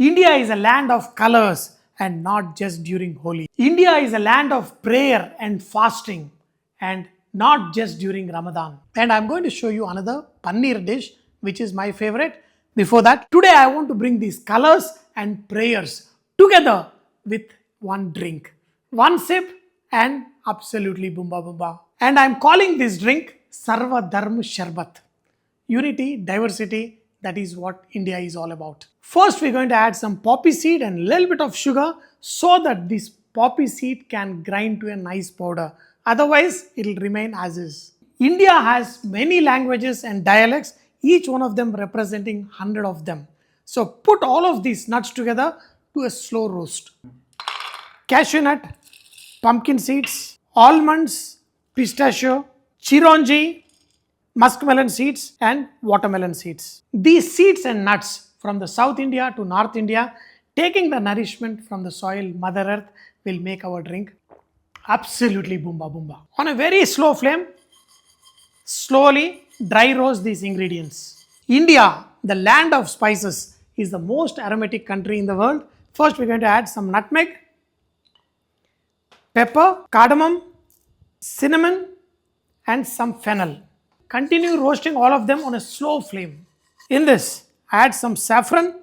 India is a land of colors and not just during Holi. India is a land of prayer and fasting and not just during Ramadan. And I'm going to show you another Paneer dish which is my favorite. Before that, today I want to bring these colors and prayers together with one drink. One sip and absolutely boomba boomba. And I'm calling this drink Sarva Dharma Sharbat. Unity, diversity, that is what India is all about. First, we're going to add some poppy seed and a little bit of sugar so that this poppy seed can grind to a nice powder. Otherwise, it will remain as is. India has many languages and dialects, each one of them representing 100 of them. So put all of these nuts together to a slow roast. Cashew nut, pumpkin seeds, almonds, pistachio, chironji, muskmelon seeds and watermelon seeds. These seeds and nuts from the South India to North India, taking the nourishment from the soil, Mother Earth, will make our drink absolutely boomba boomba. On a very slow flame, slowly dry roast these ingredients. India, the land of spices, is the most aromatic country in the world. First, we're going to add some nutmeg, pepper, cardamom, cinnamon and some fennel. Continue roasting all of them on a slow flame. In this, add some saffron.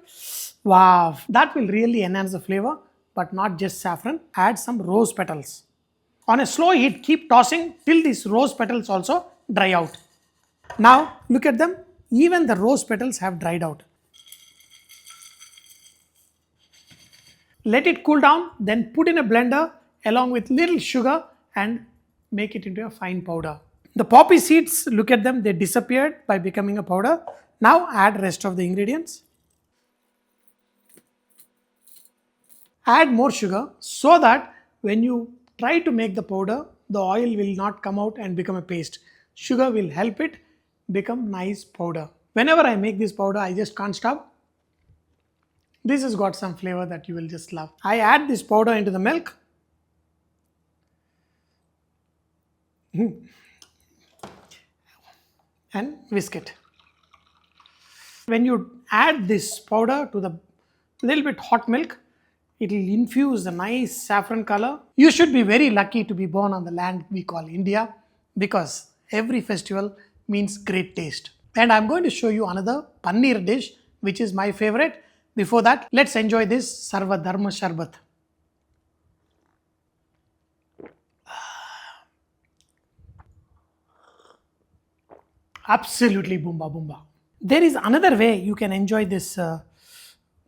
Wow, that will really enhance the flavor, but not just saffron. Add some rose petals. On a slow heat, keep tossing till these rose petals also dry out. Now, look at them. Even the rose petals have dried out. Let it cool down, then put in a blender along with little sugar and make it into a fine powder. The poppy seeds, look at them, they disappeared by becoming a powder. Now add rest of the ingredients. Add more sugar so that when you try to make the powder, the oil will not come out and become a paste. Sugar will help it become nice powder. Whenever I make this powder, I just can't stop. This has got some flavor that you will just love. I add this powder into the milk. And whisk it. When you add this powder to the little bit hot milk, it will infuse a nice saffron color. You should be very lucky to be born on the land we call India because every festival means great taste. And I'm going to show you another Paneer dish which is my favorite. Before that, let's enjoy this Sarva Dharma Sharbat. Absolutely boomba boomba. There is another way you can enjoy this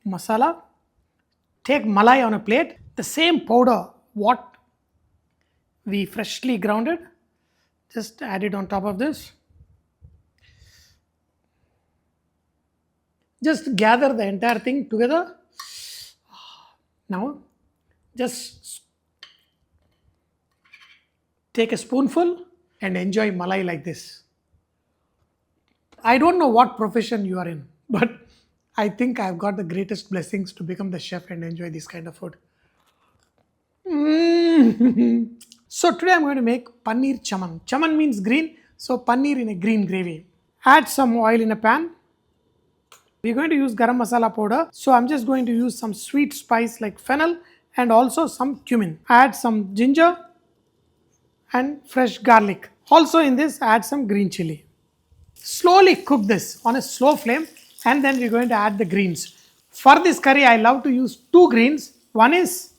masala. Take malai on a plate. The same powder what we freshly grounded. Just add it on top of this. Just gather the entire thing together. Now, just take a spoonful and enjoy malai like this. I don't know what profession you are in, but I think I've got the greatest blessings to become the chef and enjoy this kind of food. So today I'm going to make Paneer Chaman. Chaman means green, so paneer in a green gravy. Add some oil in a pan. We're going to use garam masala powder, so I'm just going to use some sweet spice like fennel and also some cumin. Add some ginger and fresh garlic. Also in this, add some green chili. Slowly cook this on a slow flame and then we're going to add the greens. For this curry, I love to use two greens. One is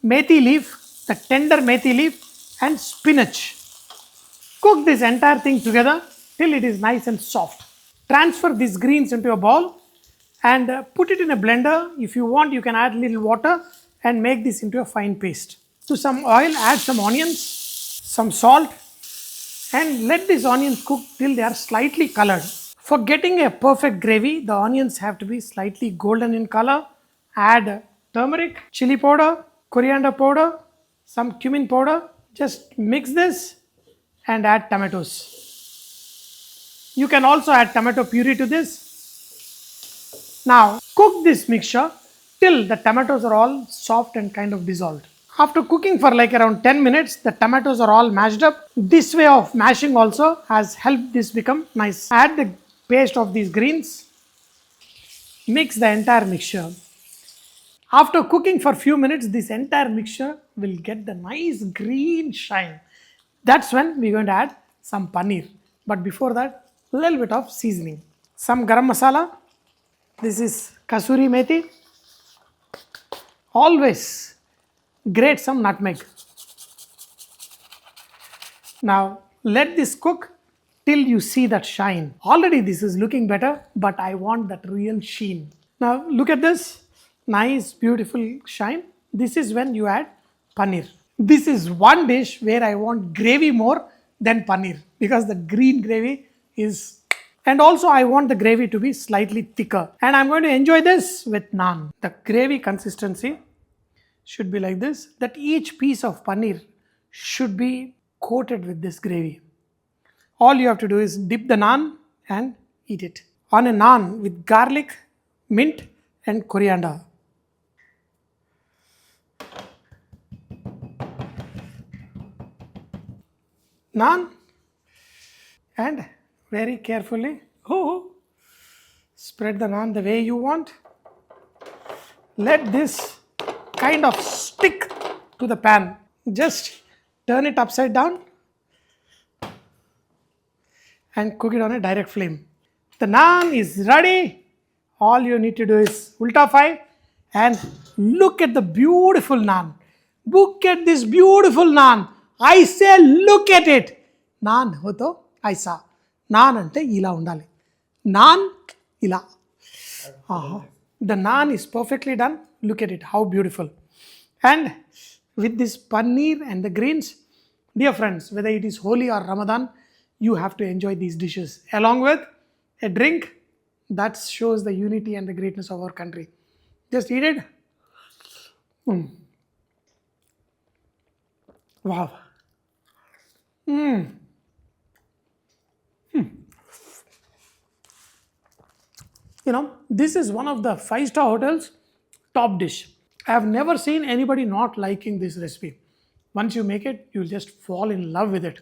methi leaf, the tender methi leaf and spinach. Cook this entire thing together till it is nice and soft. Transfer these greens into a bowl and put it in a blender. If you want, you can add a little water and make this into a fine paste. To some oil, add some onions, some salt, and let these onions cook till they are slightly colored. For getting a perfect gravy, the onions have to be slightly golden in color. Add turmeric, chili powder, coriander powder, some cumin powder. Just mix this and add tomatoes. You can also add tomato puree to this. Now cook this mixture till the tomatoes are all soft and kind of dissolved. After cooking for like around 10 minutes, the tomatoes are all mashed up. This way of mashing also has helped this become nice. Add the paste of these greens. Mix the entire mixture. After cooking for few minutes, this entire mixture will get the nice green shine. That's when we're going to add some paneer. But before that, a little bit of seasoning. Some garam masala. This is kasuri methi. Always grate some nutmeg. Now let this cook till you see that shine. Already this is looking better, but I want that real sheen. Now look at this nice beautiful shine. This is when you add paneer. This is one dish where I want gravy more than paneer because the green gravy is, and also I want the gravy to be slightly thicker, and I'm going to enjoy this with naan. The gravy consistency should be like this, that each piece of paneer should be coated with this gravy. All you have to do is dip the naan and eat it on a naan with garlic, mint and coriander. Naan, and very carefully spread the naan the way you want. Let this kind of stick to the pan. Just turn it upside down and cook it on a direct flame. The naan is ready. All you need to do is ulta fry and look at the beautiful naan. Look at this beautiful naan. I say look at it. Naan hoto aisa. Naan ante ila undali. Naan ila. The naan is perfectly done. Look at it, how beautiful. And with this paneer and the greens, dear friends, whether it is Holi or Ramadan, you have to enjoy these dishes along with a drink that shows the unity and the greatness of our country. Just eat it. Wow. You know, this is one of the 5-star hotels top dish. I have never seen anybody not liking this recipe. Once you make it, you'll just fall in love with it.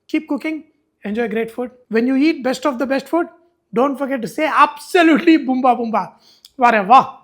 Keep cooking, enjoy great food. When you eat best of the best food, don't forget to say absolutely boomba boomba. Whatever.